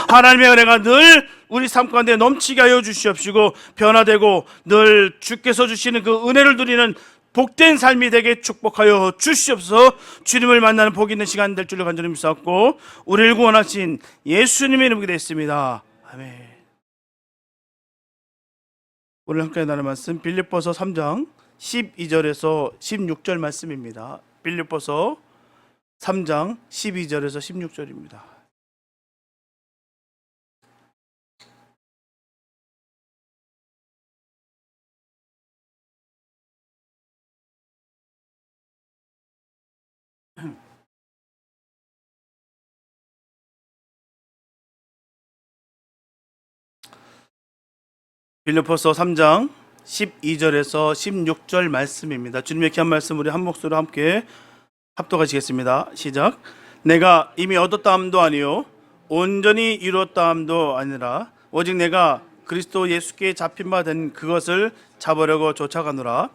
하나님의 은혜가 늘 우리 삶 가운데 넘치게 하여 주시옵시고 변화되고 늘 주께서 주시는 그 은혜를 누리는 복된 삶이 되게 축복하여 주시옵소서. 주님을 만나는 복 있는 시간 될 줄로 간절히 믿사옵고 우리를 구원하신 예수님의 이름으로 기도했습니다. 아멘. 오늘 함께 나눌 말씀 빌립보서 3장 12절에서 16절 말씀입니다. 빌립보서 3장 12절에서 16절입니다. 빌립보서 3장 12절에서 16절 말씀입니다. 주님의 귀한 말씀 우리 한 목소리로 함께 합독하시겠습니다. 시작. 내가 이미 얻었다함도 아니요 온전히 이루었다함도 아니라 오직 내가 그리스도 예수께 잡힌 바 된 그것을 잡으려고 쫓아가노라.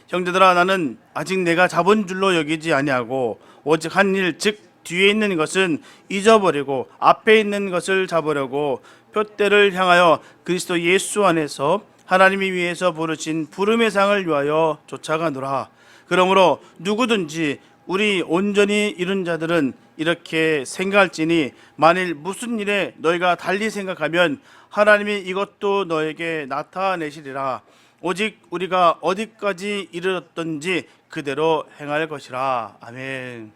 형제들아, 나는 아직 내가 잡은 줄로 여기지 아니하고 오직 한 일, 즉 뒤에 있는 것은 잊어버리고 앞에 있는 것을 잡으려고 표대를 향하여 그리스도 예수 안에서 하나님이 위에서 부르신 부름의 상을 위하여 쫓아가노라. 그러므로 누구든지 우리 온전히 이룬 자들은 이렇게 생각할지니 만일 무슨 일에 너희가 달리 생각하면 하나님이 이것도 너에게 나타내시리라. 오직 우리가 어디까지 이르렀던지 그대로 행할 것이라. 아멘.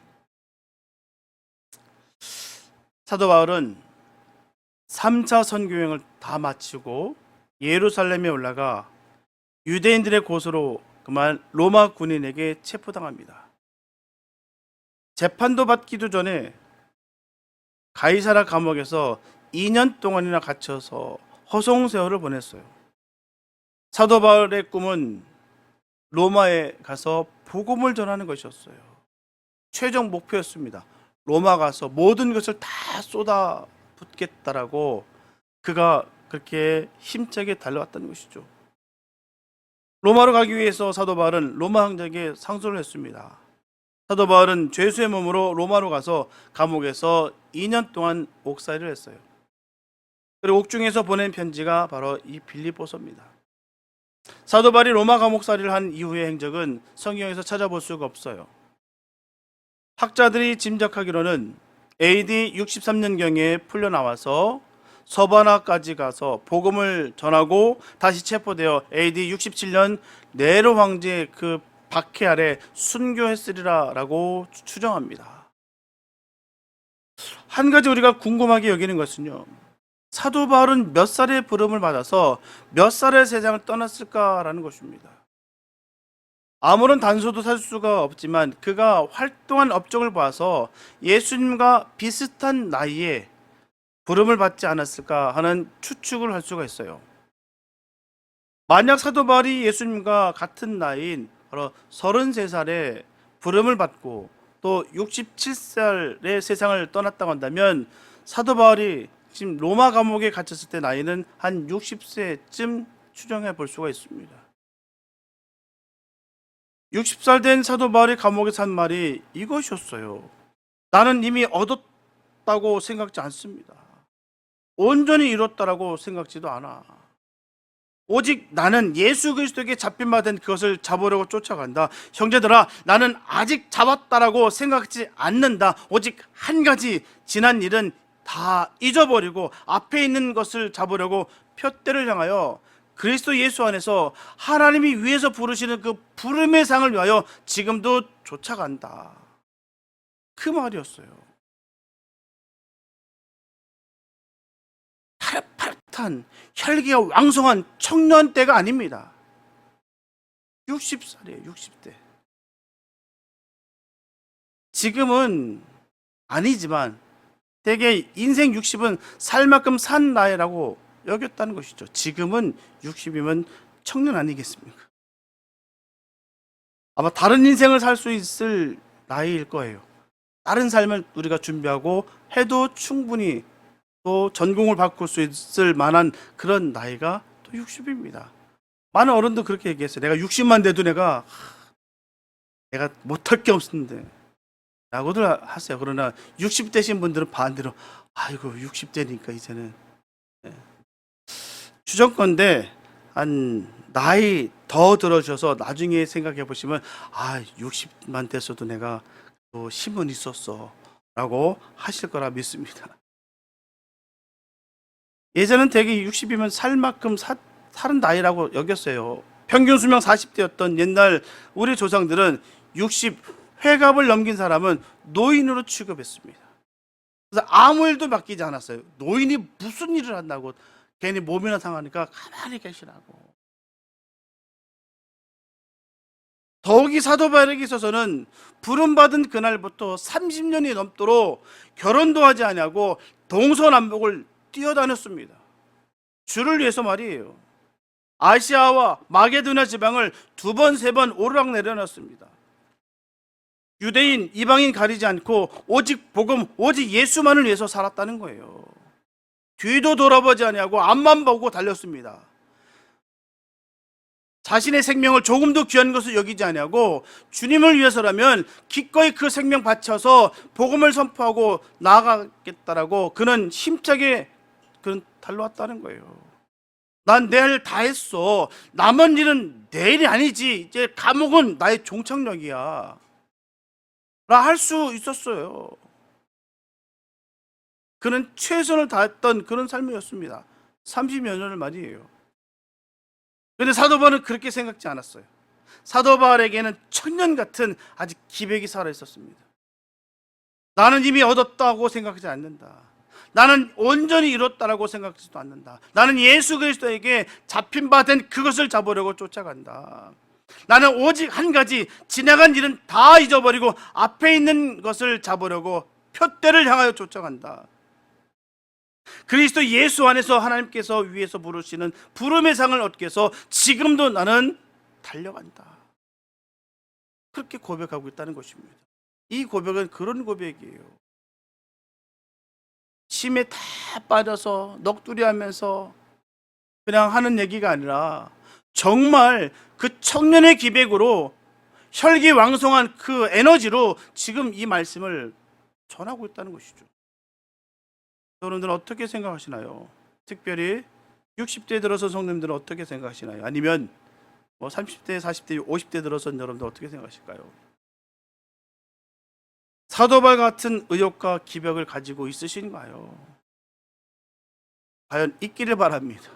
사도 바울은 3차 선교여행을 다 마치고 예루살렘에 올라가 유대인들의 고소로 그만 로마 군인에게 체포당합니다. 재판도 받기도 전에 가이사라 감옥에서 2년 동안이나 갇혀서 허송세월을 보냈어요. 사도 바울의 꿈은 로마에 가서 복음을 전하는 것이었어요. 최종 목표였습니다. 로마 가서 모든 것을 다 쏟아붓겠다라고 그가 그렇게 힘차게 달려왔다는 것이죠. 로마로 가기 위해서 사도 바울은 로마 황제에게 상소를 했습니다. 사도 바울은 죄수의 몸으로 로마로 가서 감옥에서 2년 동안 옥살이를 했어요. 그리고 옥중에서 보낸 편지가 바로 이 빌립보서입니다. 사도 바울이 로마 감옥살이를 한 이후의 행적은 성경에서 찾아볼 수가 없어요. 학자들이 짐작하기로는 AD 63년경에 풀려나와서 서바나까지 가서 복음을 전하고 다시 체포되어 AD 67년 네로 황제의 그 박해 아래 순교했으리라라고 추정합니다. 한 가지 우리가 궁금하게 여기는 것은요, 사도 바울은 몇 살의 부름을 받아서 몇 살의 세상을 떠났을까라는 것입니다. 아무런 단서도 찾을 수가 없지만 그가 활동한 업적을 봐서 예수님과 비슷한 나이에 부름을 받지 않았을까 하는 추측을 할 수가 있어요. 만약 사도 바울이 예수님과 같은 나이인 바로 33살에 부름을 받고 또 67살의 세상을 떠났다고 한다면 사도 바울이 지금 로마 감옥에 갇혔을 때 나이는 한 60세쯤 추정해 볼 수가 있습니다. 60살 된 사도 바울이 감옥에서 한 말이 이것이었어요. 나는 이미 얻었다고 생각지 않습니다. 온전히 이뤘다라고 생각지도 않아. 오직 나는 예수 그리스도에게 잡힌 바 된 그것을 잡으려고 쫓아간다. 형제들아, 나는 아직 잡았다라고 생각하지 않는다. 오직 한 가지, 지난 일은 다 잊어버리고 앞에 있는 것을 잡으려고 표대를 향하여 그리스도 예수 안에서 하나님이 위에서 부르시는 그 부름의 상을 위하여 지금도 쫓아간다. 그 말이었어요. 파릇파릇한 혈기가 왕성한 청년 때가 아닙니다. 60살이에요. 60대. 지금은 아니지만 대개 인생 60은 살 만큼 산 나이라고 여겼다는 것이죠. 지금은 60이면 청년 아니겠습니까? 아마 다른 인생을 살 수 있을 나이일 거예요. 다른 삶을 우리가 준비하고 해도 충분히 또 전공을 바꿀 수 있을 만한 그런 나이가 또 60입니다. 많은 어른도 그렇게 얘기했어요. 내가 60만 돼도 내가 못할 게 없었는데 라고들 하세요. 그러나 60대신 분들은 반대로 아이고 60대니까 이제는 추정건데 한 나이 더 들어셔서 나중에 생각해 보시면 60만 됐어도 내가 또 힘은 있었어 라고 하실 거라 믿습니다. 예전은 대개 60이면 살 만큼 사는 나이라고 여겼어요. 평균 수명 40대였던 옛날 우리 조상들은 60 회갑을 넘긴 사람은 노인으로 취급했습니다. 그래서 아무 일도 맡기지 않았어요. 노인이 무슨 일을 한다고, 괜히 몸이나 상하니까 가만히 계시라고. 더욱이 사도 바울에게 있어서는 부름받은 그날부터 30년이 넘도록 결혼도 하지 아니하고 동서남북을 뛰어다녔습니다. 주를 위해서 말이에요. 아시아와 마게도냐 지방을 2번, 3번 오르락 내려놨습니다. 유대인, 이방인 가리지 않고 오직 복음, 오직 예수만을 위해서 살았다는 거예요. 뒤도 돌아보지 아니하고 앞만 보고 달렸습니다. 자신의 생명을 조금도 귀한 것을 여기지 아니하고 주님을 위해서라면 기꺼이 그 생명 바쳐서 복음을 선포하고 나아가겠다라고 그는 힘차게 그는 달려왔다는 거예요. 난 내 일 다 했어. 남은 일은 내일이 아니지. 이제 감옥은 나의 종착역이야. 라 할 수 있었어요. 그는 최선을 다했던 그런 삶이었습니다. 30여 년을 말이에요. 그런데 사도 바울은 그렇게 생각지 않았어요. 사도 바울에게는 천년 같은 아직 기백이 살아 있었습니다. 나는 이미 얻었다고 생각하지 않는다. 나는 온전히 이뤘다라고 생각하지도 않는다. 나는 예수 그리스도에게 잡힌 바 된 그것을 잡으려고 쫓아간다. 나는 오직 한 가지, 지나간 일은 다 잊어버리고 앞에 있는 것을 잡으려고 표대를 향하여 쫓아간다. 그리스도 예수 안에서 하나님께서 위에서 부르시는 부름의 상을 얻기 위해서 지금도 나는 달려간다. 그렇게 고백하고 있다는 것입니다. 이 고백은 그런 고백이에요. 심에 다 빠져서 넋두리하면서 그냥 하는 얘기가 아니라 정말 그 청년의 기백으로 혈기왕성한 그 에너지로 지금 이 말씀을 전하고 있다는 것이죠. 여러분들은 어떻게 생각하시나요? 특별히 60대 들어서 성도님들은 어떻게 생각하시나요? 아니면 30대, 40대, 50대 들어선 여러분들 어떻게 생각하실까요? 사도 바울 같은 의욕과 기백을 가지고 있으신가요? 과연 있기를 바랍니다.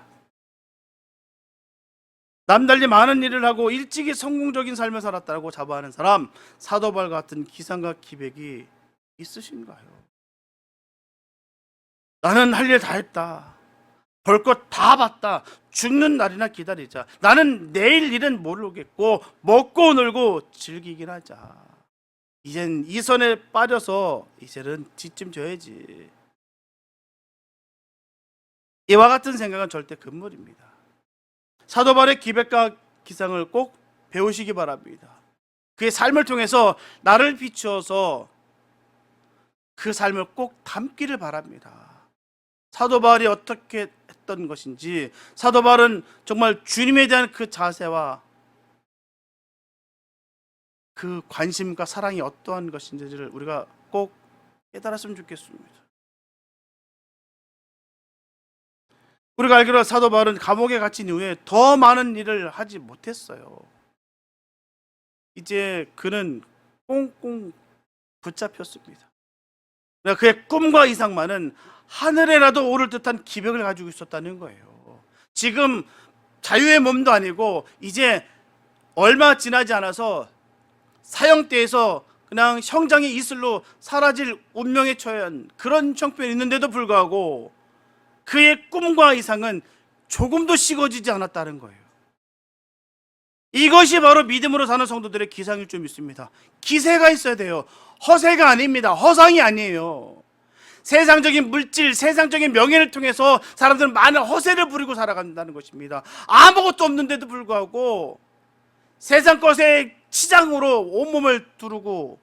남달리 많은 일을 하고 일찍이 성공적인 삶을 살았다고 자부하는 사람, 사도 바울 같은 기상과 기백이 있으신가요? 나는 할 일 다 했다. 볼 것 다 봤다. 죽는 날이나 기다리자. 나는 내일 일은 모르겠고 먹고 놀고 즐기긴 하자. 이젠 이 선에 빠져서 이제는 뒷짐 져야지. 이와 같은 생각은 절대 금물입니다. 사도 바울의 기백과 기상을 꼭 배우시기 바랍니다. 그의 삶을 통해서 나를 비추어서 그 삶을 꼭 담기를 바랍니다. 사도 바울이 어떻게 했던 것인지, 사도 바울은 정말 주님에 대한 그 자세와 그 관심과 사랑이 어떠한 것인지를 우리가 꼭 깨달았으면 좋겠습니다. 우리가 알기로 사도 바울은 감옥에 갇힌 이후에 더 많은 일을 하지 못했어요. 이제 그는 꽁꽁 붙잡혔습니다. 그의 꿈과 이상만은 하늘에라도 오를 듯한 기백을 가지고 있었다는 거예요. 지금 자유의 몸도 아니고 이제 얼마 지나지 않아서 사형대에서 그냥 형장의 이슬로 사라질 운명에 처한 그런 형편이 있는데도 불구하고 그의 꿈과 이상은 조금도 식어지지 않았다는 거예요. 이것이 바로 믿음으로 사는 성도들의 기상일 줄 믿습니다. 기세가 있어야 돼요. 허세가 아닙니다. 허상이 아니에요. 세상적인 물질, 세상적인 명예를 통해서 사람들은 많은 허세를 부리고 살아간다는 것입니다. 아무것도 없는데도 불구하고 세상 것에 치장으로 온몸을 두르고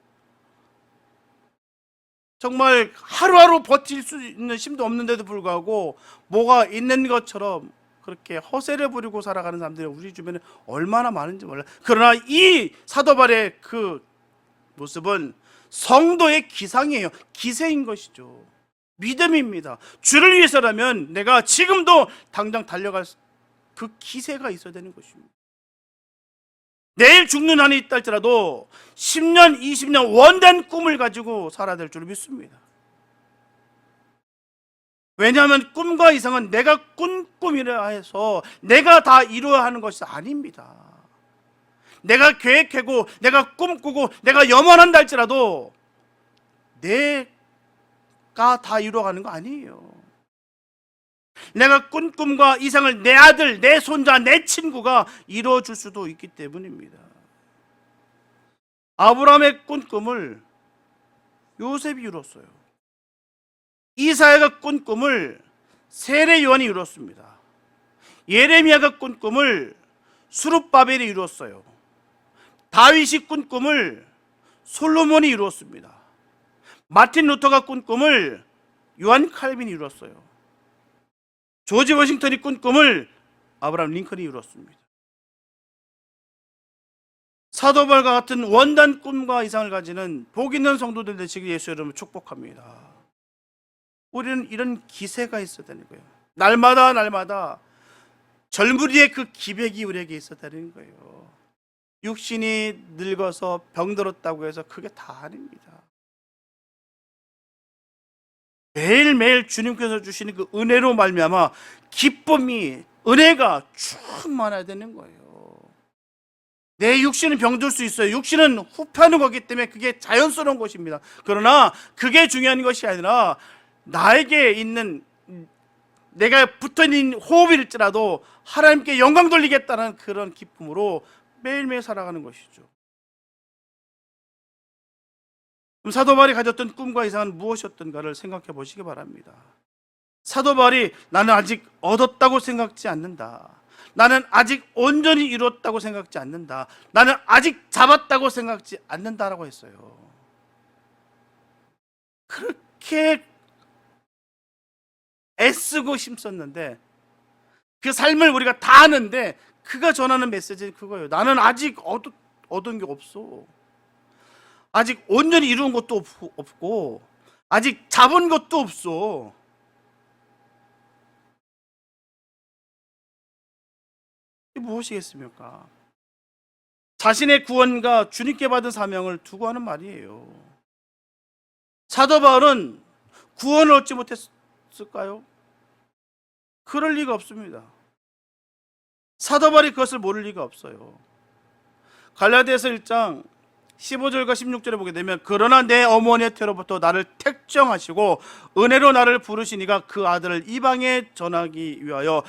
정말 하루하루 버틸 수 있는 힘도 없는데도 불구하고 뭐가 있는 것처럼 그렇게 허세를 부리고 살아가는 사람들이 우리 주변에 얼마나 많은지 몰라요. 그러나 이 사도 바울의 그 모습은 성도의 기상이에요. 기세인 것이죠. 믿음입니다. 주를 위해서라면 내가 지금도 당장 달려갈 그 기세가 있어야 되는 것입니다. 내일 죽는 한이 있다 할지라도 10년, 20년 원된 꿈을 가지고 살아야 될 줄 믿습니다. 왜냐하면 꿈과 이상은 내가 꾼 꿈이라 해서 내가 다 이루어야 하는 것이 아닙니다. 내가 계획하고 내가 꿈꾸고 내가 염원한다 할지라도 내가 다 이루어가는 거 아니에요. 내가 꾼 꿈과 이상을 내 아들, 내 손자, 내 친구가 이루어줄 수도 있기 때문입니다. 아브라함의 꾼 꿈을 요셉이 이뤘어요. 이사야가 꾼 꿈을 세례 요한이 이뤘습니다. 예레미야가 꾼 꿈을 수룹바벨이 이뤘어요. 다윗이 꾼 꿈을 솔로몬이 이루었습니다. 마틴 루터가 꾼 꿈을 요한 칼빈이 이루었어요. 조지 워싱턴이 꾼 꿈을 아브라함 링컨이 이루었습니다. 사도 바울과 같은 원단 꿈과 이상을 가지는 복 있는 성도들 되시길 예수 이름으로 축복합니다. 우리는 이런 기세가 있어야 되는 거예요. 날마다 젊은이의 그 기백이 우리에게 있어야 되는 거예요. 육신이 늙어서 병들었다고 해서 그게 다 아닙니다. 매일매일 주님께서 주시는 그 은혜로 말미암아 기쁨이, 은혜가 충만해야 되는 거예요. 내 육신은 병들 수 있어요. 육신은 후패하는 거기 때문에 그게 자연스러운 것입니다. 그러나 그게 중요한 것이 아니라 나에게 있는, 내가 붙어있는 호흡일지라도 하나님께 영광 돌리겠다는 그런 기쁨으로 매일매일 살아가는 것이죠. 그럼 사도 바울이 가졌던 꿈과 이상은 무엇이었던가를 생각해 보시기 바랍니다. 사도 바울이 나는 아직 얻었다고 생각지 않는다, 나는 아직 온전히 이루었다고 생각지 않는다, 나는 아직 잡았다고 생각지 않는다라고 했어요. 그렇게 애쓰고 힘썼는데 그 삶을 우리가 다 아는데 그가 전하는 메시지는 그거예요. 나는 아직 얻은 게 없어. 아직 온전히 이룬 것도 없고 아직 잡은 것도 없어. 이게 무엇이겠습니까? 자신의 구원과 주님께 받은 사명을 두고 하는 말이에요. 사도 바울은 구원을 얻지 못했을까요? 그럴 리가 없습니다. 사도 바울이 그것을 모를 리가 없어요. 갈라디아서 1장 15절과 16절에 보게 되면, 그러나 내 어머니의 태로부터 나를 택정하시고 은혜로 나를 부르시니가 그 아들을 이방에 전하기 위하여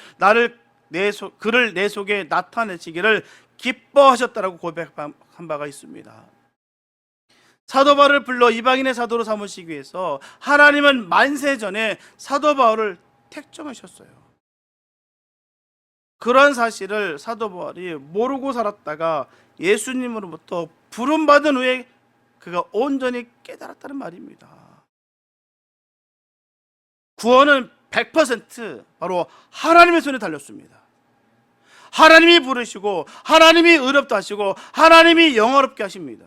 그를 내 속에 나타내시기를 기뻐하셨다라고 고백한 바가 있습니다. 사도 바울을 불러 이방인의 사도로 삼으시기 위해서 하나님은 만세 전에 사도 바울을 택정하셨어요. 그런 사실을 사도 바울이 모르고 살았다가 예수님으로부터 부름받은 후에 그가 온전히 깨달았다는 말입니다. 구원은 100% 바로 하나님의 손에 달렸습니다. 하나님이 부르시고 하나님이 의롭다 하시고 하나님이 영화롭게 하십니다.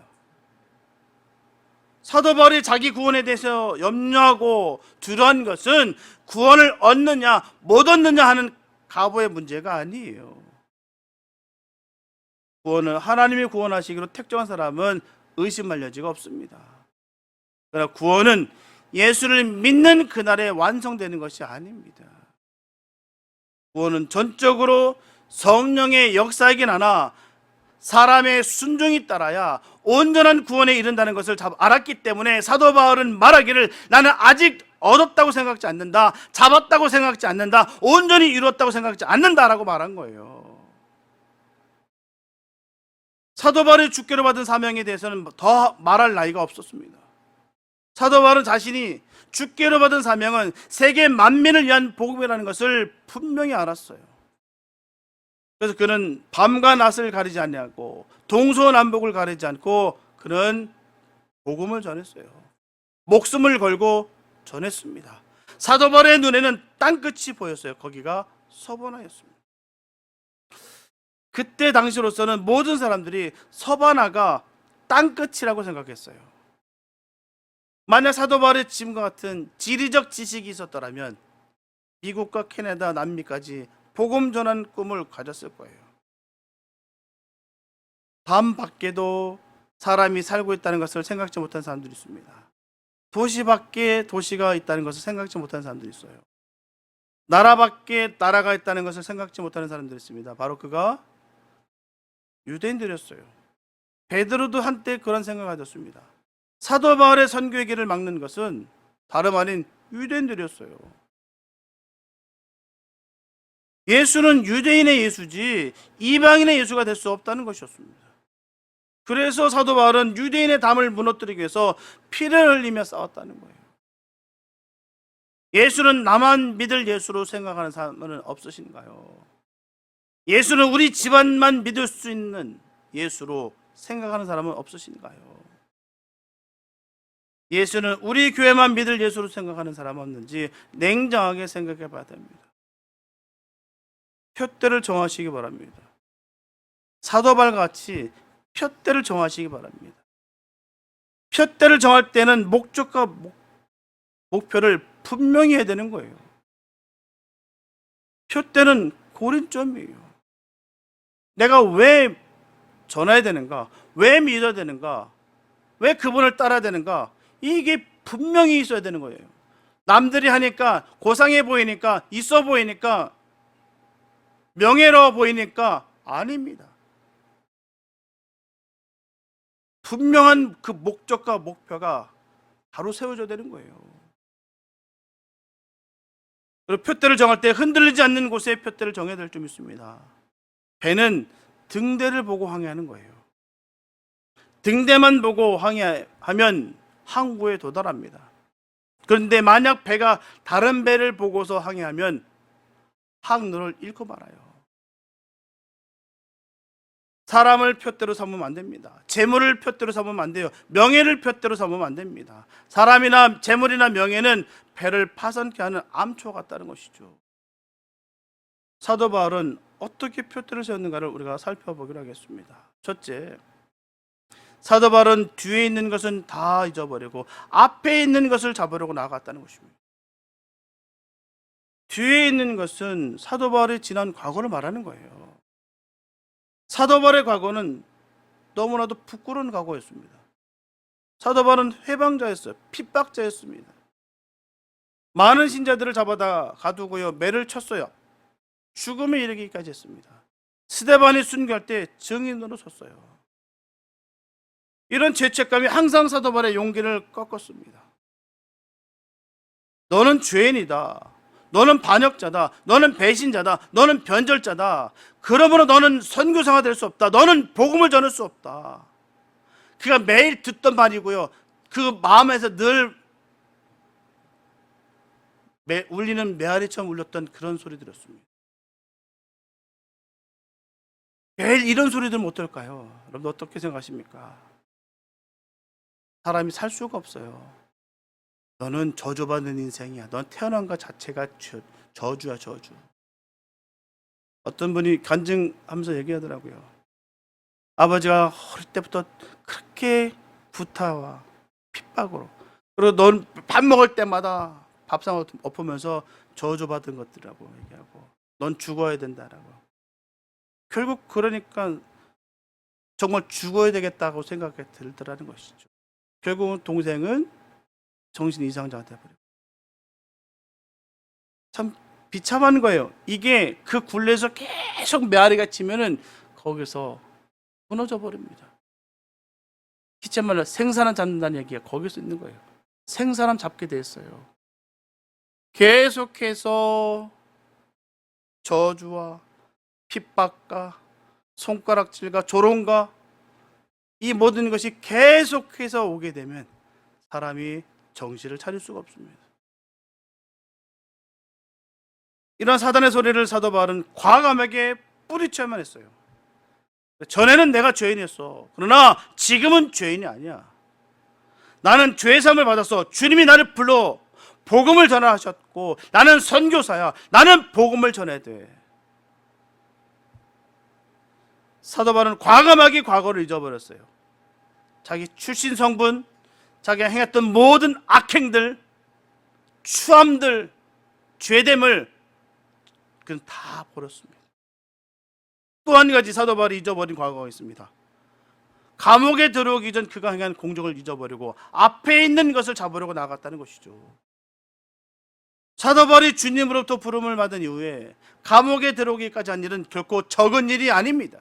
사도 바울이 자기 구원에 대해서 염려하고 두려운 것은 구원을 얻느냐 못 얻느냐 하는 가보의 문제가 아니에요. 구원은 하나님이 구원하시기로 택정한 사람은 의심할 여지가 없습니다. 그러나 구원은 예수를 믿는 그날에 완성되는 것이 아닙니다. 구원은 전적으로 성령의 역사이긴 하나 사람의 순종이 따라야 온전한 구원에 이른다는 것을 알았기 때문에 사도 바울은 말하기를 나는 아직 얻었다고 생각지 않는다, 잡았다고 생각지 않는다, 온전히 이루었다고 생각지 않는다라고 말한 거예요. 사도 바울이 주께로 받은 사명에 대해서는 더 말할 나위가 없었습니다. 사도 바울은 자신이 주께로 받은 사명은 세계 만민을 위한 복음이라는 것을 분명히 알았어요. 그래서 그는 밤과 낮을 가리지 않고 동서남북을 가리지 않고 그는 복음을 전했어요. 목숨을 걸고 전했습니다. 사도 바울의 눈에는 땅끝이 보였어요. 거기가 서바나였습니다. 그때 당시로서는 모든 사람들이 서바나가 땅끝이라고 생각했어요. 만약 사도 바울의 지금과 같은 지리적 지식이 있었더라면 미국과 캐나다, 남미까지 복음 전하는 꿈을 가졌을 거예요. 밤 밖에도 사람이 살고 있다는 것을 생각지 못한 사람들이 있습니다. 도시 밖에 도시가 있다는 것을 생각지 못하는 사람들이 있어요. 나라 밖에 나라가 있다는 것을 생각지 못하는 사람들이 있습니다. 바로 그가 유대인들이었어요. 베드로도 한때 그런 생각을 가졌습니다. 사도 바울의 선교의 길을 막는 것은 다름 아닌 유대인들이었어요. 예수는 유대인의 예수지 이방인의 예수가 될 수 없다는 것이었습니다. 그래서 사도 바울은 유대인의 담을 무너뜨리기 위해서 피를 흘리며 싸웠다는 거예요. 예수는 나만 믿을 예수로 생각하는 사람은 없으신가요? 예수는 우리 집안만 믿을 수 있는 예수로 생각하는 사람은 없으신가요? 예수는 우리 교회만 믿을 예수로 생각하는 사람 없는지 냉정하게 생각해 봐야 됩니다. 표대를 정하시기 바랍니다. 사도 바울과 같이 표대를 정하시기 바랍니다. 표대를 정할 때는 목적과 목표를 분명히 해야 되는 거예요. 표대는 고린점이에요. 내가 왜 전해야 되는가? 왜 믿어야 되는가? 왜 그분을 따라야 되는가? 이게 분명히 있어야 되는 거예요. 남들이 하니까 고상해 보이니까 있어 보이니까 명예로워 보이니까 아닙니다. 분명한 그 목적과 목표가 바로 세워져야 되는 거예요. 그리고 표대를 정할 때 흔들리지 않는 곳에 표대를 정해야 될 줄 믿습니다. 배는 등대를 보고 항해하는 거예요. 등대만 보고 항해하면 항구에 도달합니다. 그런데 만약 배가 다른 배를 보고서 항해하면 항로를 잃고 말아요. 사람을 표대로 삼으면 안 됩니다. 재물을 표대로 삼으면 안 돼요. 명예를 표대로 삼으면 안 됩니다. 사람이나 재물이나 명예는 배를 파손케 하는 암초 같다는 것이죠. 사도 바울은 어떻게 표대를 세웠는가를 우리가 살펴보기로 하겠습니다. 첫째, 사도 바울은 뒤에 있는 것은 다 잊어버리고 앞에 있는 것을 잡으려고 나아갔다는 것입니다. 뒤에 있는 것은 사도 바울의 지난 과거를 말하는 거예요. 사도 바울의 과거는 너무나도 부끄러운 과거였습니다. 사도 바울은 회방자였어요. 핍박자였습니다. 많은 신자들을 잡아다 가두고요, 매를 쳤어요. 죽음에 이르기까지 했습니다. 스데반이 순교할 때 증인으로 섰어요. 이런 죄책감이 항상 사도 바울의 용기를 꺾었습니다. 너는 죄인이다. 너는 반역자다. 너는 배신자다. 너는 변절자다. 그러므로 너는 선교사가 될 수 없다. 너는 복음을 전할 수 없다. 그가 매일 듣던 말이고요, 그 마음에서 늘 울리는 메아리처럼 울렸던 그런 소리들이었습니다. 매일 이런 소리들 어떨까요? 여러분 어떻게 생각하십니까? 사람이 살 수가 없어요. 너는 저주받는 인생이야. 넌 태어난 것 자체가 저주야, 저주. 어떤 분이 간증하면서 얘기하더라고요. 아버지가 어릴 때부터 그렇게 구타와 핍박으로, 그리고 넌 밥 먹을 때마다 밥상 엎으면서 저주받은 것들이라고 얘기하고, 넌 죽어야 된다라고. 결국 그러니까 정말 죽어야 되겠다고 생각이 들더라는 것이죠. 결국은 동생은 정신 이상자가 되어버려요. 참 비참한 거예요. 이게 그 굴레에서 계속 메아리가 치면은 거기서 무너져 버립니다. 기체말로 생사람 잡는다는 얘기가 거기서 있는 거예요. 생사람 잡게 됐어요. 계속해서 저주와 핍박과 손가락질과 조롱과 이 모든 것이 계속해서 오게 되면 사람이 정신을 차릴 수가 없습니다. 이런 사단의 소리를 사도 바울은 과감하게 뿌리쳐야만 했어요. 전에는 내가 죄인이었어. 그러나 지금은 죄인이 아니야. 나는 죄사함을 받았어. 주님이 나를 불러 복음을 전하셨고 나는 선교사야. 나는 복음을 전해야 돼. 사도 바울은 과감하게 과거를 잊어버렸어요. 자기 출신 성분, 자기가 행했던 모든 악행들, 추함들, 죄됨을 그는 다 버렸습니다. 또 한 가지 사도 바울이 잊어버린 과거가 있습니다. 감옥에 들어오기 전 그가 행한 공적을 잊어버리고 앞에 있는 것을 잡으려고 나갔다는 것이죠. 사도 바울이 주님으로부터 부름을 받은 이후에 감옥에 들어오기까지 한 일은 결코 적은 일이 아닙니다.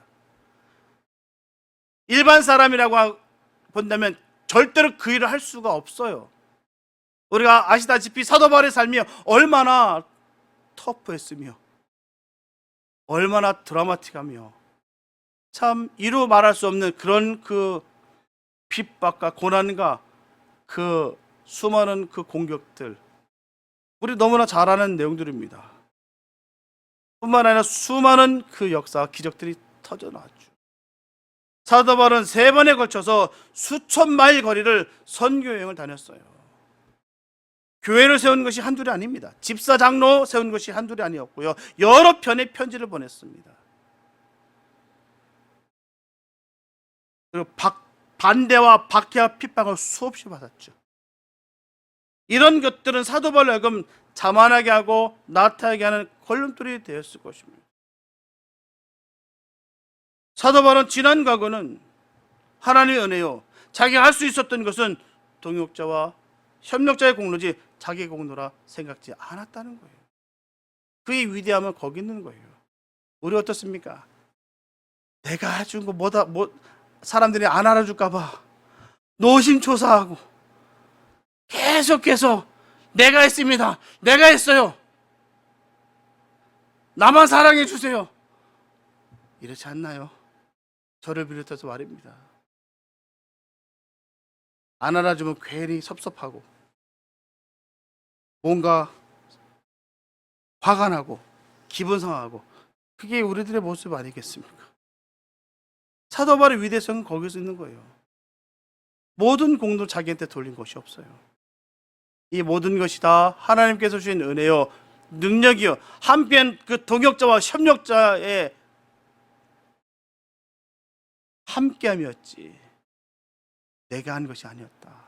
일반 사람이라고 본다면 절대로 그 일을 할 수가 없어요. 우리가 아시다시피 사도 바울의 삶이 얼마나 터프했으며 얼마나 드라마틱하며 참 이루 말할 수 없는 그런 그 핍박과 고난과 그 수많은 그 공격들, 우리 너무나 잘 아는 내용들입니다. 뿐만 아니라 수많은 그 역사, 기적들이 터져나왔죠. 사도 바울은 3번에 걸쳐서 수천 마일 거리를 선교 여행을 다녔어요. 교회를 세운 것이 한둘이 아닙니다. 집사 장로 세운 것이 한둘이 아니었고요. 여러 편의 편지를 보냈습니다. 그리고 반대와 박해와 핍박을 수없이 받았죠. 이런 것들은 사도 바울을 하여금 자만하게 하고 나태하게 하는 걸림돌이 되었을 것입니다. 사도 바울은 지난 과거는 하나님의 은혜요, 자기가 할 수 있었던 것은 동역자와 협력자의 공로지 자기의 공로라 생각지 않았다는 거예요. 그의 위대함은 거기 있는 거예요. 우리 어떻습니까? 내가 해준 거 사람들이 안 알아줄까 봐 노심초사하고 계속해서 내가 했습니다, 내가 했어요, 나만 사랑해 주세요, 이렇지 않나요? 저를 비롯해서 말입니다. 안 알아주면 괜히 섭섭하고 뭔가 화가 나고 기분 상하고, 그게 우리들의 모습 아니겠습니까? 사도 바울의 위대성은 거기서 있는 거예요. 모든 공도 자기한테 돌린 것이 없어요. 이 모든 것이 다 하나님께서 주신 은혜요, 능력이요, 함께한 그 동역자와 협력자의 함께함이었지 내가 한 것이 아니었다.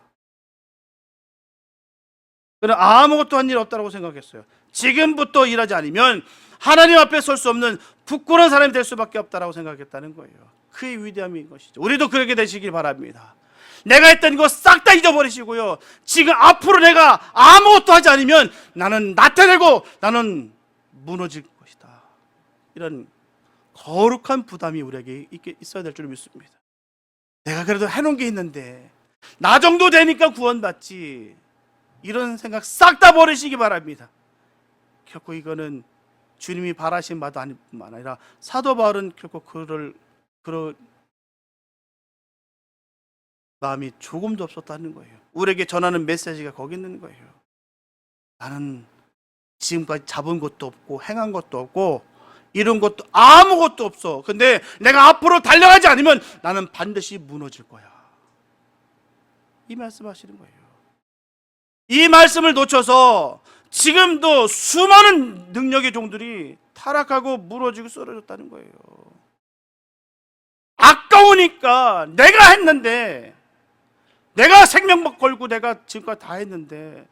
그는 아무것도 한 일 없다고 생각했어요. 지금부터 일하지 않으면 하나님 앞에 설 수 없는 부끄러운 사람이 될 수밖에 없다고 생각했다는 거예요. 그의 위대함인 것이죠. 우리도 그렇게 되시길 바랍니다. 내가 했던 거 싹 다 잊어버리시고요, 지금 앞으로 내가 아무것도 하지 않으면 나는 나태되고 나는 무너질 것이다. 이런 거룩한 부담이 우리에게 있어야 될 줄 믿습니다. 내가 그래도 해놓은 게 있는데 나 정도 되니까 구원받지, 이런 생각 싹 다 버리시기 바랍니다. 결코 이거는 주님이 바라신 바도 아닐 뿐만 아니라 사도 바울은 결코 그런 마음이 조금도 없었다는 거예요. 우리에게 전하는 메시지가 거기 있는 거예요. 나는 지금까지 잡은 것도 없고 행한 것도 없고 이런 것도 아무것도 없어. 근데 내가 앞으로 달려가지 않으면 나는 반드시 무너질 거야. 이 말씀하시는 거예요. 이 말씀을 놓쳐서 지금도 수많은 능력의 종들이 타락하고 무너지고 쓰러졌다는 거예요. 아까우니까 내가 했는데, 내가 생명 걸고 내가 지금까지 다 했는데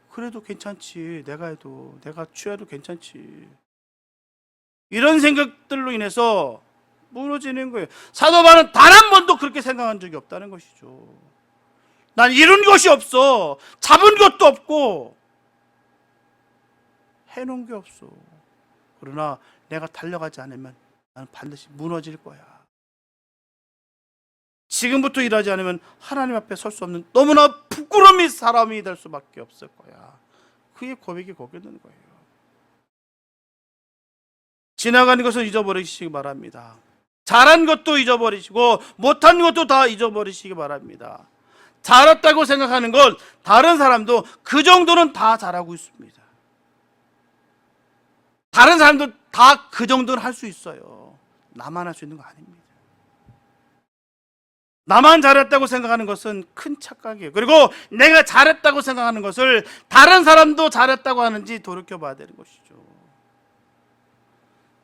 그래도 괜찮지, 내가 해도, 내가 취해도 괜찮지, 이런 생각들로 인해서 무너지는 거예요. 사도 바울은 단 한 번도 그렇게 생각한 적이 없다는 것이죠. 난 이룬 것이 없어, 잡은 것도 없고 해놓은 게 없어, 그러나 내가 달려가지 않으면 나는 반드시 무너질 거야. 지금부터 일하지 않으면 하나님 앞에 설 수 없는 너무나 부끄러움이 사람이 될 수밖에 없을 거야. 그의 고백이 거기에 있는 거예요. 지나간 것을 잊어버리시기 바랍니다. 잘한 것도 잊어버리시고 못한 것도 다 잊어버리시기 바랍니다. 잘했다고 생각하는 건 다른 사람도 그 정도는 다 잘하고 있습니다. 다른 사람도 다 그 정도는 할 수 있어요. 나만 할 수 있는 거 아닙니다. 나만 잘했다고 생각하는 것은 큰 착각이에요. 그리고 내가 잘했다고 생각하는 것을 다른 사람도 잘했다고 하는지 돌이켜봐야 되는 것이죠.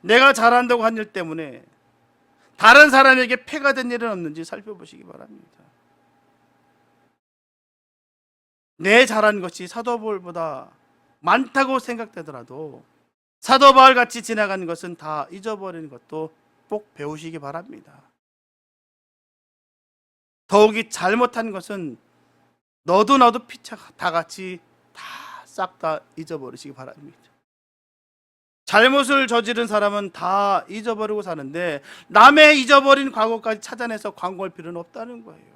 내가 잘한다고 한 일 때문에 다른 사람에게 폐가 된 일은 없는지 살펴보시기 바랍니다. 내 잘한 것이 사도 바울보다 많다고 생각되더라도 사도 바울 같이 지나가는 것은 다 잊어버리는 것도 꼭 배우시기 바랍니다. 더욱이 잘못한 것은 너도 나도 피차 다 같이 싹 다 잊어버리시기 바랍니다. 잘못을 저지른 사람은 다 잊어버리고 사는데 남의 잊어버린 과거까지 찾아내서 광고할 필요는 없다는 거예요.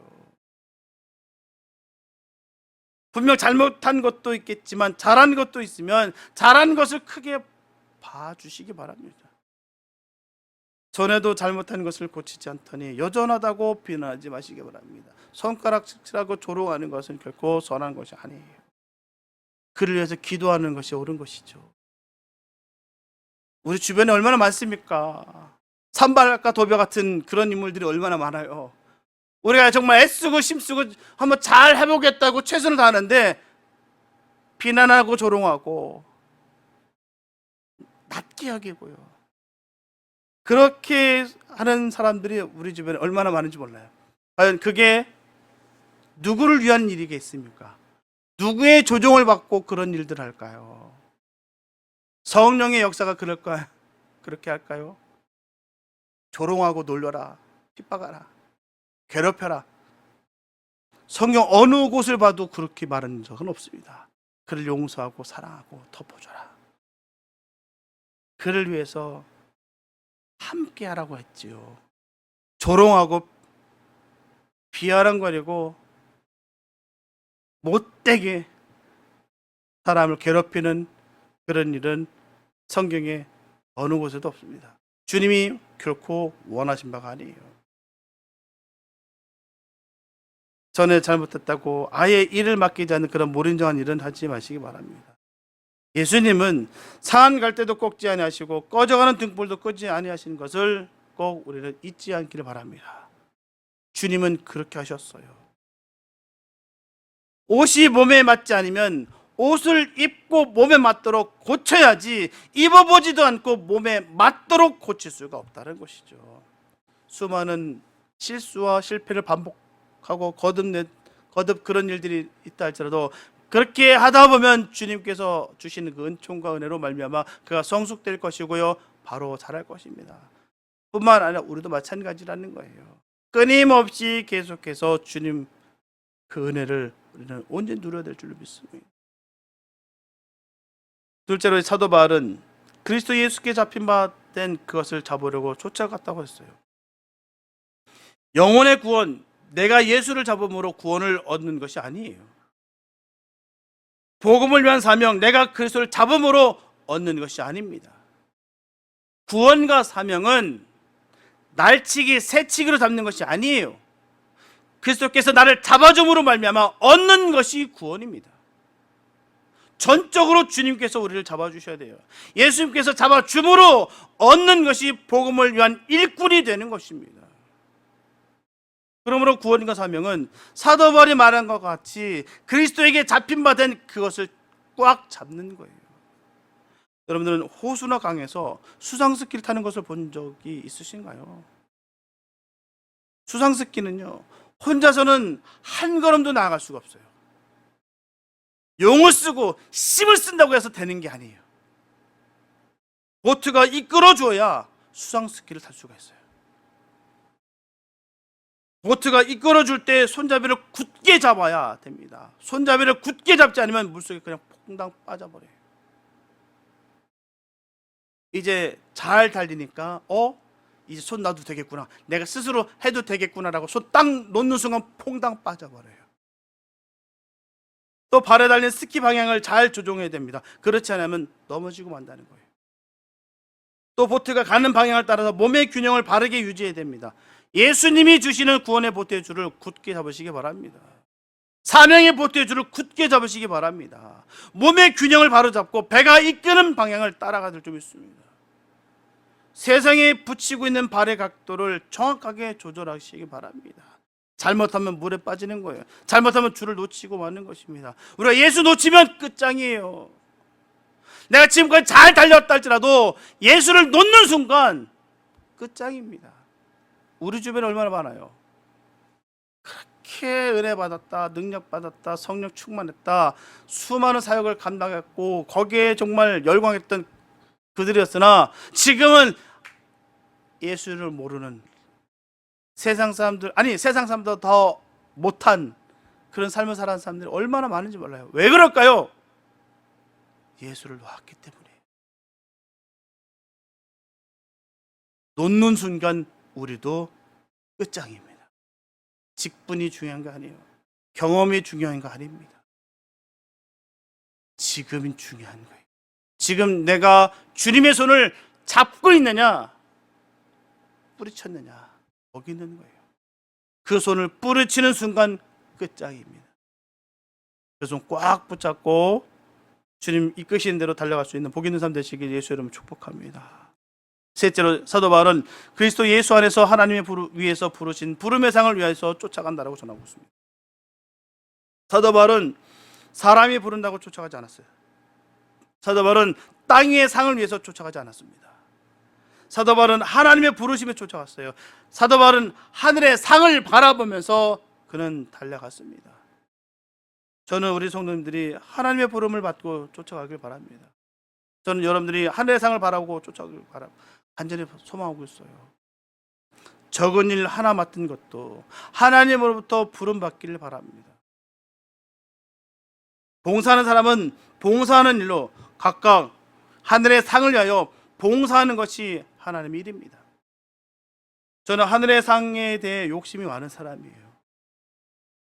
분명 잘못한 것도 있겠지만 잘한 것도 있으면 잘한 것을 크게 봐주시기 바랍니다. 전에도 잘못한 것을 고치지 않더니 여전하다고 비난하지 마시기 바랍니다. 손가락질하고 조롱하는 것은 결코 선한 것이 아니에요. 그를 위해서 기도하는 것이 옳은 것이죠. 우리 주변에 얼마나 많습니까? 산발과 도벼 같은 그런 인물들이 얼마나 많아요. 우리가 정말 애쓰고 힘쓰고 한번 잘 해보겠다고 최선을 다하는데 비난하고 조롱하고 낮게 여기고요. 그렇게 하는 사람들이 우리 주변에 얼마나 많은지 몰라요. 과연 그게 누구를 위한 일이겠습니까? 누구의 조종을 받고 그런 일들을 할까요? 성령의 역사가 그럴까요? 그렇게 할까요? 조롱하고 놀려라, 핍박하라, 괴롭혀라. 성경 어느 곳을 봐도 그렇게 말하는 적은 없습니다. 그를 용서하고 사랑하고 덮어줘라. 그를 위해서 함께 하라고 했지요. 조롱하고 비아랑거리고 못되게 사람을 괴롭히는 그런 일은 성경에 어느 곳에도 없습니다. 주님이 결코 원하신 바가 아니에요. 전에 잘못했다고 아예 일을 맡기지 않는 그런 무린정한 일은 하지 마시기 바랍니다. 예수님은 상한 갈 때도 꺾지 아니하시고 꺼져가는 등불도 끄지 아니하시는 것을 꼭 우리는 잊지 않기를 바랍니다. 주님은 그렇게 하셨어요. 옷이 몸에 맞지 않으면 옷을 입고 몸에 맞도록 고쳐야지 입어보지도 않고 몸에 맞도록 고칠 수가 없다는 것이죠. 수많은 실수와 실패를 반복하고 거듭 그런 일들이 있다 할지라도 그렇게 하다 보면 주님께서 주시는 그 은총과 은혜로 말미암아 그가 성숙될 것이고요, 바로 자랄 것입니다. 뿐만 아니라 우리도 마찬가지라는 거예요. 끊임없이 계속해서 주님 그 은혜를 우리는 온전히 누려야 될 줄로 믿습니다. 둘째로 사도 바울은 그리스도 예수께 잡힌 바 된 그것을 잡으려고 쫓아갔다고 했어요. 영혼의 구원, 내가 예수를 잡음으로 구원을 얻는 것이 아니에요. 복음을 위한 사명, 내가 그리스도를 잡음으로 얻는 것이 아닙니다. 구원과 사명은 날치기, 새치기로 잡는 것이 아니에요. 그리스도께서 나를 잡아줌으로 말미암아 얻는 것이 구원입니다. 전적으로 주님께서 우리를 잡아주셔야 돼요. 예수님께서 잡아줌으로 얻는 것이 복음을 위한 일꾼이 되는 것입니다. 그러므로 구원과 사명은 사도 바울이 말한 것 같이 그리스도에게 잡힌 바 된 그것을 꽉 잡는 거예요. 여러분들은 호수나 강에서 수상스키를 타는 것을 본 적이 있으신가요? 수상스키는요, 혼자서는 한 걸음도 나아갈 수가 없어요. 용을 쓰고 힘을 쓴다고 해서 되는 게 아니에요. 보트가 이끌어줘야 수상스키를 탈 수가 있어요. 보트가 이끌어줄 때 손잡이를 굳게 잡아야 됩니다. 손잡이를 굳게 잡지 않으면 물속에 그냥 퐁당 빠져버려요. 이제 잘 달리니까 이제 손 놔도 되겠구나, 내가 스스로 해도 되겠구나라고 손 딱 놓는 순간 퐁당 빠져버려요. 또 발에 달린 스키 방향을 잘 조종해야 됩니다. 그렇지 않으면 넘어지고 만다는 거예요. 또 보트가 가는 방향을 따라서 몸의 균형을 바르게 유지해야 됩니다. 예수님이 주시는 구원의 보트의 줄을 굳게 잡으시기 바랍니다. 사명의 보트의 줄을 굳게 잡으시기 바랍니다. 몸의 균형을 바로 잡고 배가 이끄는 방향을 따라가들 좀 있습니다. 세상에 붙이고 있는 발의 각도를 정확하게 조절하시기 바랍니다. 잘못하면 물에 빠지는 거예요. 잘못하면 줄을 놓치고 마는 것입니다. 우리가 예수 놓치면 끝장이에요. 내가 지금까지 잘 달렸다 할지라도 예수를 놓는 순간 끝장입니다. 우리 주변에 얼마나 많아요. 그렇게 그렇게 은혜 받았다, 능력 받았다, 성령 충만했다, 수많은 사역을 감당했고 거기에 정말 열광했던 그들이었으나 지금은 예수를 모르는 세상 사람들, 아니 세상 사람보다 더 못한 그런 삶을 살아가는 사람들이 얼마나 많은지 몰라요. 왜 그럴까요? 예수를 놓았기 때문에. 놓는 순간 우리도 끝장입니다. 직분이 중요한 거 아니에요. 경험이 중요한 거 아닙니다. 지금이 중요한 거예요. 지금 내가 주님의 손을 잡고 있느냐, 뿌리쳤느냐, 거기 있는 거예요. 그 손을 뿌리치는 순간 끝장입니다. 그 손 꽉 붙잡고 주님 이끄시는 대로 달려갈 수 있는 복 있는 삶 되시길 예수 이름으로 축복합니다. 셋째로 사도 바울은 그리스도 예수 안에서 하나님의 위에서 부르신 부름의 상을 위해서 쫓아간다라고 전하고 있습니다. 사도 바울은 사람이 부른다고 쫓아가지 않았어요. 사도 바울은 땅 위의 상을 위해서 쫓아가지 않았습니다. 사도 바울은 하나님의 부르심에 쫓아갔어요. 사도 바울은 하늘의 상을 바라보면서 그는 달려갔습니다. 저는 우리 성도님들이 하나님의 부름을 받고 쫓아가길 바랍니다. 저는 여러분들이 하늘의 상을 바라보고 쫓아가길 바랍니다. 간절히 소망하고 있어요. 적은 일 하나 맡은 것도 하나님으로부터 부름 받기를 바랍니다. 봉사하는 사람은 봉사하는 일로 각각 하늘의 상을 위하여 봉사하는 것이 하나님의 일입니다. 저는 하늘의 상에 대해 욕심이 많은 사람이에요.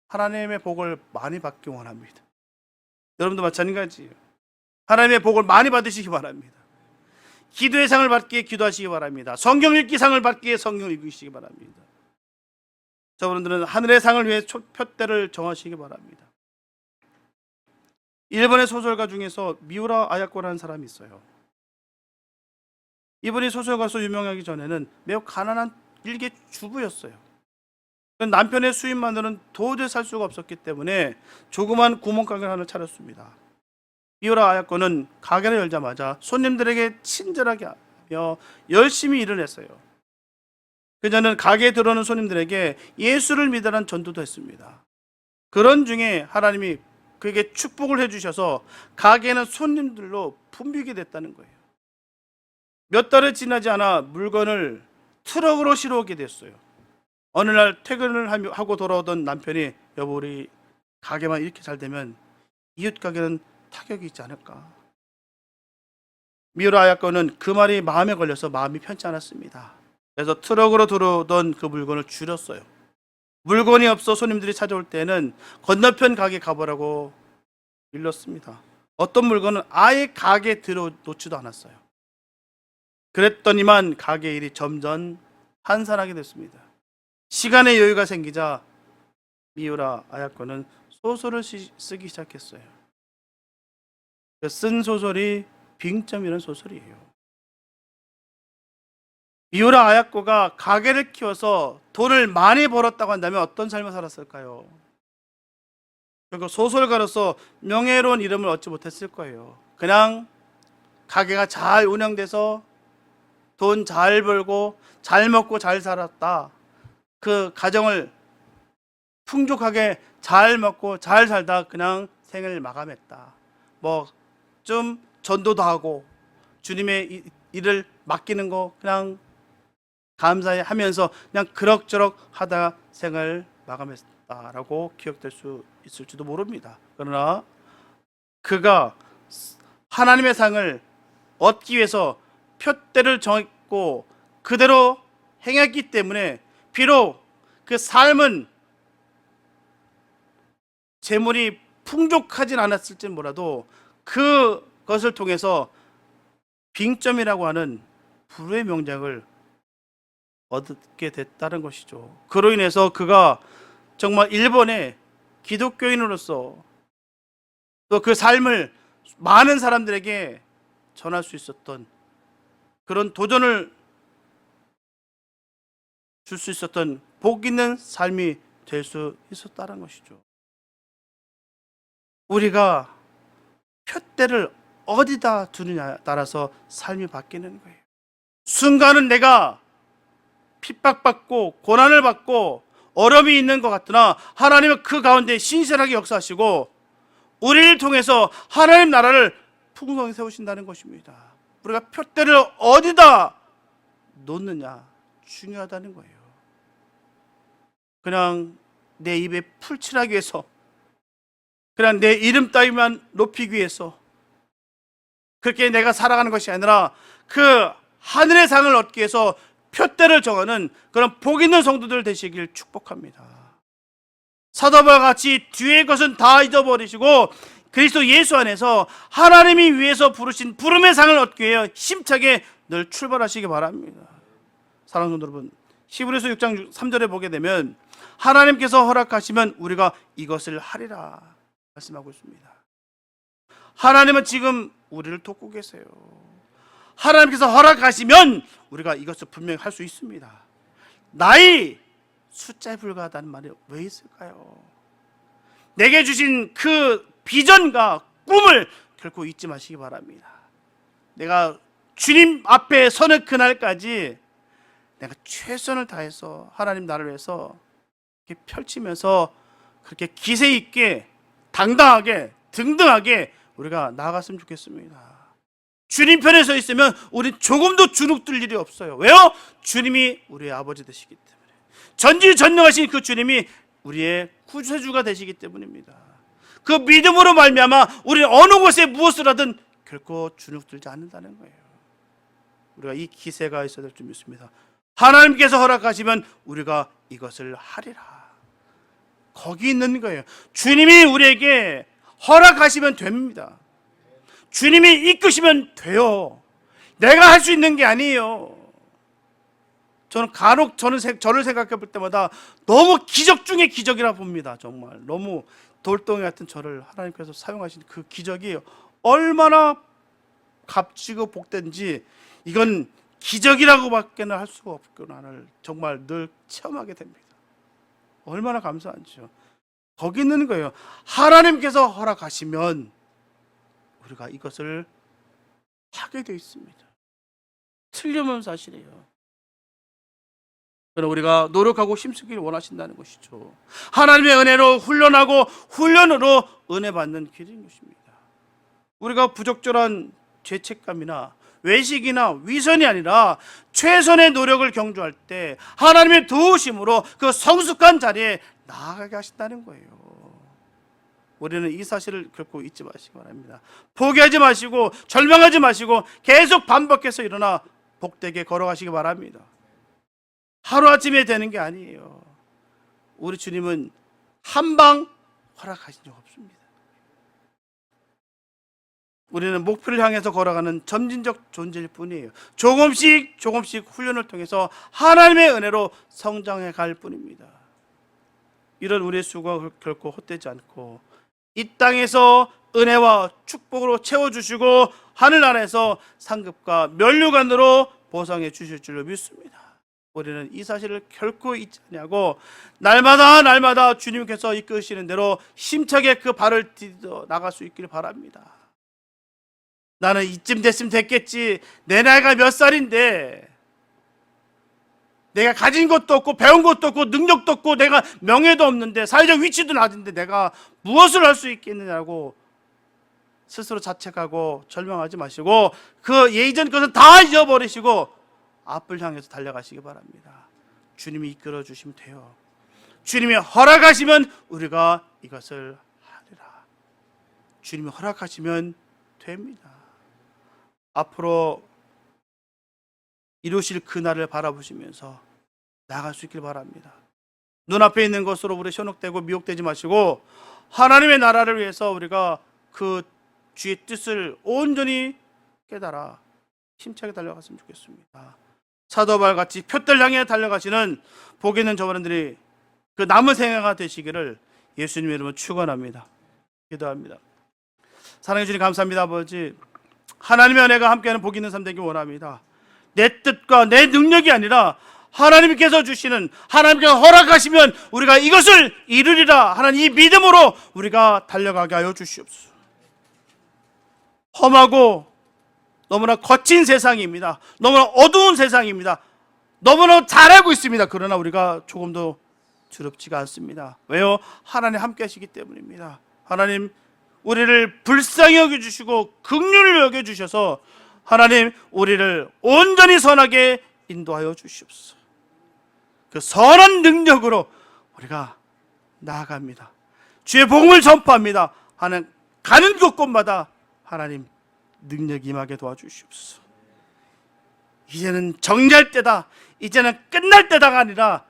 하나님의 복을 많이 받기 원합니다. 여러분도 마찬가지예요. 하나님의 복을 많이 받으시기 바랍니다. 기도의 상을 받기에 기도하시기 바랍니다. 성경 읽기 상을 받기에 성경 읽으시기 바랍니다. 저분들은 하늘의 상을 위해 표대를 정하시기 바랍니다. 일본의 소설가 중에서 미우라 아야코라는 사람이 있어요. 이분이 소설가로 유명하기 전에는 매우 가난한 일개 주부였어요. 남편의 수입만으로는 도저히 살 수가 없었기 때문에 조그만 구멍가게를 하나 차렸습니다. 미우라 아야코는 가게를 열자마자 손님들에게 친절하게 하며 열심히 일을 했어요. 그녀는 가게에 들어오는 손님들에게 예수를 믿으라는 전도도 했습니다. 그런 중에 하나님이 그에게 축복을 해주셔서 가게는 손님들로 붐비게 됐다는 거예요. 몇 달이 지나지 않아 물건을 트럭으로 실어오게 됐어요. 어느 날 퇴근을 하고 돌아오던 남편이 여보 우리 가게만 이렇게 잘 되면 이웃 가게는 타격이 있지 않을까. 미우라 아야코는 그 말이 마음에 걸려서 마음이 편치 않았습니다. 그래서 트럭으로 들어오던 그 물건을 줄였어요. 물건이 없어 손님들이 찾아올 때는 건너편 가게 가보라고 일렀습니다. 어떤 물건은 아예 가게에 들어놓지도 않았어요. 그랬더니만 가게 일이 점점 한산하게 됐습니다. 시간의 여유가 생기자 미우라 아야코는 소설을 쓰기 시작했어요. 쓴 소설이 빙점이라는 소설이에요. 미우라 아야코가 가게를 키워서 돈을 많이 벌었다고 한다면 어떤 삶을 살았을까요? 그리고 소설가로서 명예로운 이름을 얻지 못했을 거예요. 그냥 가게가 잘 운영돼서 돈 잘 벌고 잘 먹고 잘 살았다. 그 가정을 풍족하게 잘 먹고 잘 살다 그냥 생을 마감했다. 뭐 좀 전도도 하고 주님의 일을 맡기는 거 그냥 감사해 하면서 그냥 그럭저럭 하다가 생을 마감했다라고 기억될 수 있을지도 모릅니다. 그러나 그가 하나님의 상을 얻기 위해서 표대를 정했고 그대로 행했기 때문에 비록 그 삶은 재물이 풍족하진 않았을지 몰라도 그것을 통해서 빙점이라고 하는 불후의 명작을 얻게 됐다는 것이죠. 그로 인해서 그가 정말 일본의 기독교인으로서 또 그 삶을 많은 사람들에게 전할 수 있었던 그런 도전을 줄 수 있었던 복 있는 삶이 될 수 있었다는 것이죠. 우리가 표대를 어디다 두느냐에 따라서 삶이 바뀌는 거예요. 순간은 내가 핍박받고 고난을 받고 어려움이 있는 것 같으나 하나님은 그 가운데 신실하게 역사하시고 우리를 통해서 하나님 나라를 풍성히 세우신다는 것입니다. 우리가 표대를 어디다 놓느냐 중요하다는 거예요. 그냥 내 입에 풀칠하기 위해서, 그냥 내 이름 따위만 높이기 위해서 그렇게 내가 살아가는 것이 아니라 그 하늘의 상을 얻기 위해서 표대를 정하는 그런 복 있는 성도들 되시길 축복합니다. 사도바울과 같이 뒤의 것은 다 잊어버리시고 그리스도 예수 안에서 하나님이 위해서 부르신 부름의 상을 얻기 위해 힘차게 늘 출발하시기 바랍니다. 사랑하는 성도 여러분, 히브리서 6장 3절에 보게 되면 하나님께서 허락하시면 우리가 이것을 하리라 말씀하고 있습니다. 하나님은 지금 우리를 돕고 계세요. 하나님께서 허락하시면 우리가 이것을 분명히 할 수 있습니다. 나의 숫자에 불과하다는 말이 왜 있을까요? 내게 주신 그 비전과 꿈을 결코 잊지 마시기 바랍니다. 내가 주님 앞에 서는 그날까지 내가 최선을 다해서 하나님 나라를 위해서 이렇게 펼치면서 그렇게 기세 있게 당당하게 등등하게 우리가 나아갔으면 좋겠습니다. 주님 편에 서 있으면 우리 조금도 주눅들 일이 없어요. 왜요? 주님이 우리의 아버지 되시기 때문에, 전지전능하신 그 주님이 우리의 구세주가 되시기 때문입니다. 그 믿음으로 말미암아 우리는 어느 곳에 무엇을 하든 결코 주눅들지 않는다는 거예요. 우리가 이 기세가 있어야 될 줄 믿습니다. 하나님께서 허락하시면 우리가 이것을 하리라. 거기 있는 거예요. 주님이 우리에게 허락하시면 됩니다. 주님이 이끄시면 돼요. 내가 할 수 있는 게 아니에요. 저는 간혹 저를 생각해 볼 때마다 너무 기적 중에 기적이라 봅니다. 정말 너무 돌덩이 같은 저를 하나님께서 사용하신 그 기적이 얼마나 값지고 복된지, 이건 기적이라고밖에는 할 수가 없구나를 정말 늘 체험하게 됩니다. 얼마나 감사한지요. 거기 있는 거예요. 하나님께서 허락하시면 우리가 이것을 하게 되어 있습니다. 틀림없는 사실이에요. 그러나 우리가 노력하고 힘쓰기를 원하신다는 것이죠. 하나님의 은혜로 훈련하고 훈련으로 은혜 받는 길인 것입니다. 우리가 부적절한 죄책감이나 외식이나 위선이 아니라 최선의 노력을 경주할 때 하나님의 도우심으로 그 성숙한 자리에 나아가게 하신다는 거예요. 우리는 이 사실을 결코 잊지 마시기 바랍니다. 포기하지 마시고 절망하지 마시고 계속 반복해서 일어나 복되게 걸어가시기 바랍니다. 하루아침에 되는 게 아니에요. 우리 주님은 한방 허락하신 적 없습니다. 우리는 목표를 향해서 걸어가는 점진적 존재일 뿐이에요. 조금씩 훈련을 통해서 하나님의 은혜로 성장해 갈 뿐입니다. 이런 우리의 수고가 결코 헛되지 않고 이 땅에서 은혜와 축복으로 채워주시고 하늘나라에서 상급과 면류관으로 보상해 주실 줄로 믿습니다. 우리는 이 사실을 결코 잊지 않냐고 날마다 주님께서 이끄시는 대로 힘차게 그 발을 디뎌 나갈 수 있기를 바랍니다. 나는 이쯤 됐으면 됐겠지, 내 나이가 몇 살인데 내가 가진 것도 없고 배운 것도 없고 능력도 없고 내가 명예도 없는데 사회적 위치도 낮은데 내가 무엇을 할 수 있겠느냐고 스스로 자책하고 절망하지 마시고 그 예전 것은 다 잊어버리시고 앞을 향해서 달려가시기 바랍니다. 주님이 이끌어 주시면 돼요. 주님이 허락하시면 우리가 이것을 하리라. 주님이 허락하시면 됩니다. 앞으로 이루실 그날을 바라보시면서 나아갈 수 있길 바랍니다. 눈앞에 있는 것으로 우리 현혹되고 미혹되지 마시고 하나님의 나라를 위해서 우리가 그 주의 뜻을 온전히 깨달아 힘차게 달려갔으면 좋겠습니다. 사도바울 같이 표들 향해 달려가시는 복 있는 저분들이 그 남은 생애가 되시기를 예수님의 이름으로 축원합니다. 기도합니다. 사랑해 주님 감사합니다. 아버지, 하나님의 은혜가 함께하는 복 있는 삶 되기 원합니다. 내 뜻과 내 능력이 아니라 하나님께서 주시는, 하나님께서 허락하시면 우리가 이것을 이루리라 하는 이 믿음으로 우리가 달려가게 하여 주시옵소서. 험하고 너무나 거친 세상입니다. 너무나 어두운 세상입니다. 너무나 잘 알고 있습니다. 그러나 우리가 조금도 두렵지가 않습니다. 왜요? 하나님 함께 하시기 때문입니다. 하나님 우리를 불쌍히 여겨주시고 긍휼을 여겨주셔서 하나님 우리를 온전히 선하게 인도하여 주시옵소서. 그 선한 능력으로 우리가 나아갑니다. 주의 복음을 전파합니다. 하는 가는 곳곳마다 하나님 능력이 임하게 도와주시옵소서. 이제는 정리할 때다, 이제는 끝날 때다가 아니라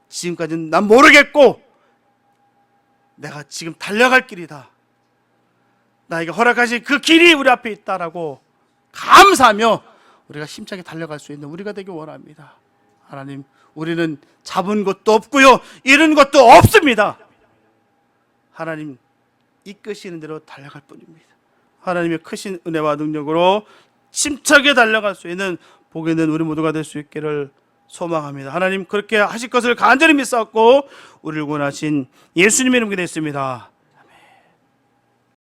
지금까지는 난 모르겠고 내가 지금 달려갈 길이다, 나에게 허락하신 그 길이 우리 앞에 있다라고 감사하며 우리가 힘차게 달려갈 수 있는 우리가 되길 원합니다. 하나님 우리는 잡은 것도 없고요 잃은 것도 없습니다. 하나님 이끄시는 대로 달려갈 뿐입니다. 하나님의 크신 은혜와 능력으로 힘차게 달려갈 수 있는 복 있는 우리 모두가 될 수 있기를 소망합니다. 하나님 그렇게 하실 것을 간절히 믿사옵고 우리를 구원하신 예수님의 이름으로 기도했습니다.